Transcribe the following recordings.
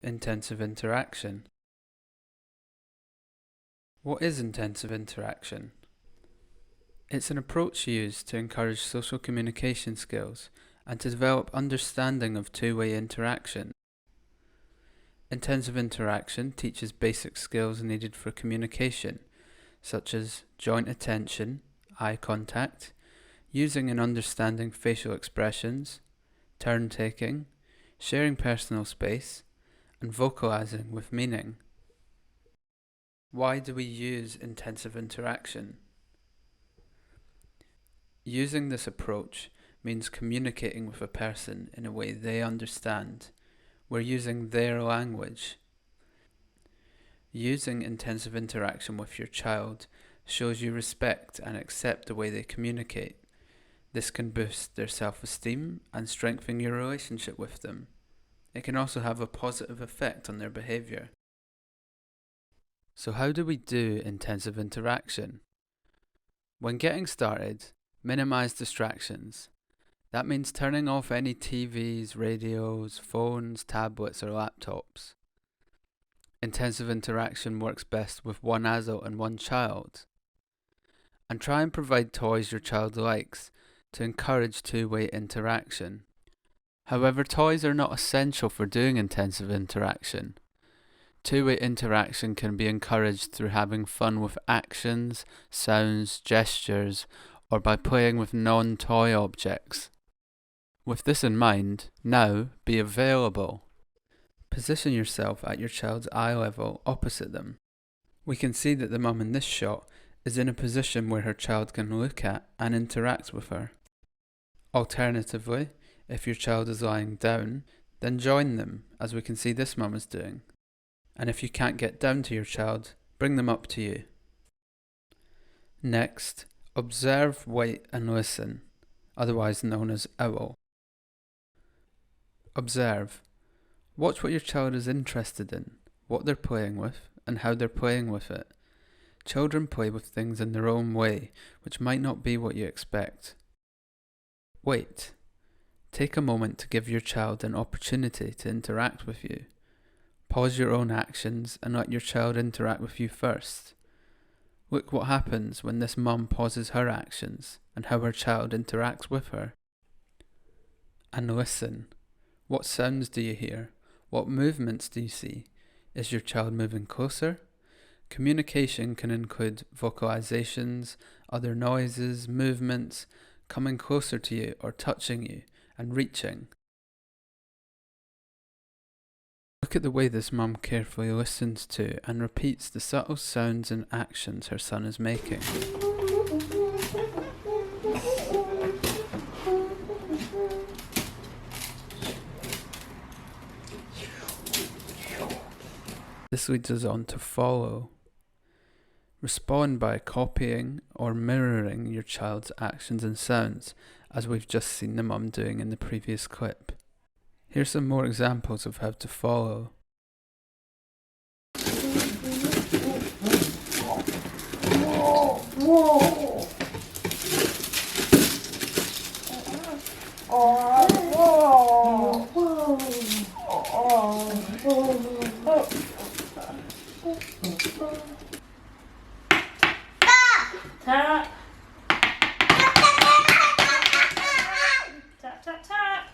Intensive interaction. What is intensive interaction? It's an approach used to encourage social communication skills and to develop understanding of two-way interaction. Intensive interaction teaches basic skills needed for communication, such as joint attention, eye contact, using and understanding facial expressions, turn-taking, sharing personal space, and vocalizing with meaning. Why do we use intensive interaction? Using this approach means communicating with a person in a way they understand. We're using their language. Using intensive interaction with your child shows you respect and accept the way they communicate. This can boost their self-esteem and strengthen your relationship with them. It can also have a positive effect on their behaviour. So how do we do intensive interaction? When getting started, minimize distractions. That means turning off any TVs, radios, phones, tablets or laptops. Intensive interaction works best with one adult and one child. And try and provide toys your child likes to encourage two-way interaction. However, toys are not essential for doing intensive interaction. Two-way interaction can be encouraged through having fun with actions, sounds, gestures, or by playing with non-toy objects. With this in mind, now be available. Position yourself at your child's eye level opposite them. We can see that the mum in this shot is in a position where her child can look at and interact with her. Alternatively, if your child is lying down, then join them, as we can see this mum is doing. And if you can't get down to your child, bring them up to you. Next, observe, wait and listen, otherwise known as OWL. Observe. Watch what your child is interested in, what they're playing with, and how they're playing with it. Children play with things in their own way, which might not be what you expect. Wait. Take a moment to give your child an opportunity to interact with you. Pause your own actions and let your child interact with you first. Look what happens when this mum pauses her actions and how her child interacts with her. And listen. What sounds do you hear? What movements do you see? Is your child moving closer? Communication can include vocalizations, other noises, movements, coming closer to you or touching you, and reaching. Look at the way this mum carefully listens to and repeats the subtle sounds and actions her son is making. This leads us on to follow. Respond by copying or mirroring your child's actions and sounds, as we've just seen the mum doing in the previous clip. Here's some more examples of how to follow. Tap. Tap, tap, tap.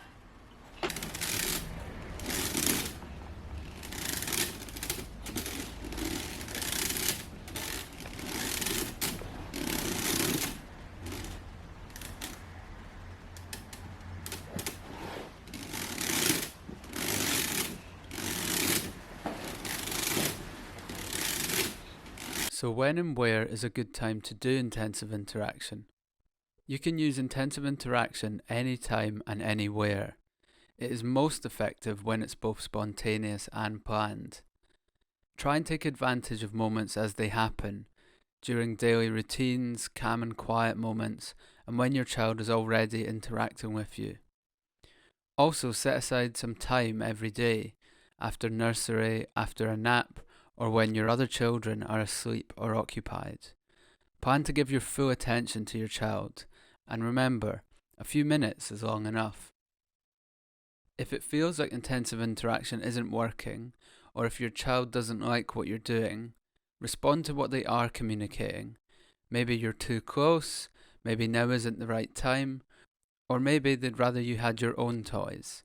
So when and where is a good time to do intensive interaction? You can use intensive interaction anytime and anywhere. It is most effective when it's both spontaneous and planned. Try and take advantage of moments as they happen, during daily routines, calm and quiet moments, and when your child is already interacting with you. Also set aside some time every day, after nursery, after a nap, or when your other children are asleep or occupied. Plan to give your full attention to your child, and remember, a few minutes is long enough. If it feels like intensive interaction isn't working, or if your child doesn't like what you're doing, respond to what they are communicating. Maybe you're too close, maybe now isn't the right time, or maybe they'd rather you had your own toys.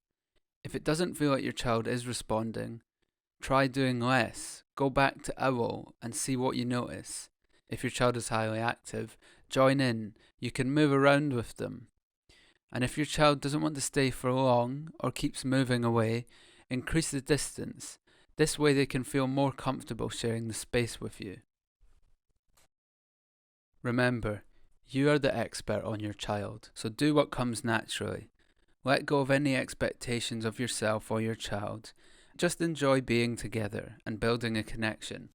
If it doesn't feel like your child is responding, try doing less. Go back to OWL and see what you notice. If your child is highly active, join in. You can move around with them. And if your child doesn't want to stay for long or keeps moving away, increase the distance. This way they can feel more comfortable sharing the space with you. Remember, you are the expert on your child, so do what comes naturally. Let go of any expectations of yourself or your child. Just enjoy being together and building a connection.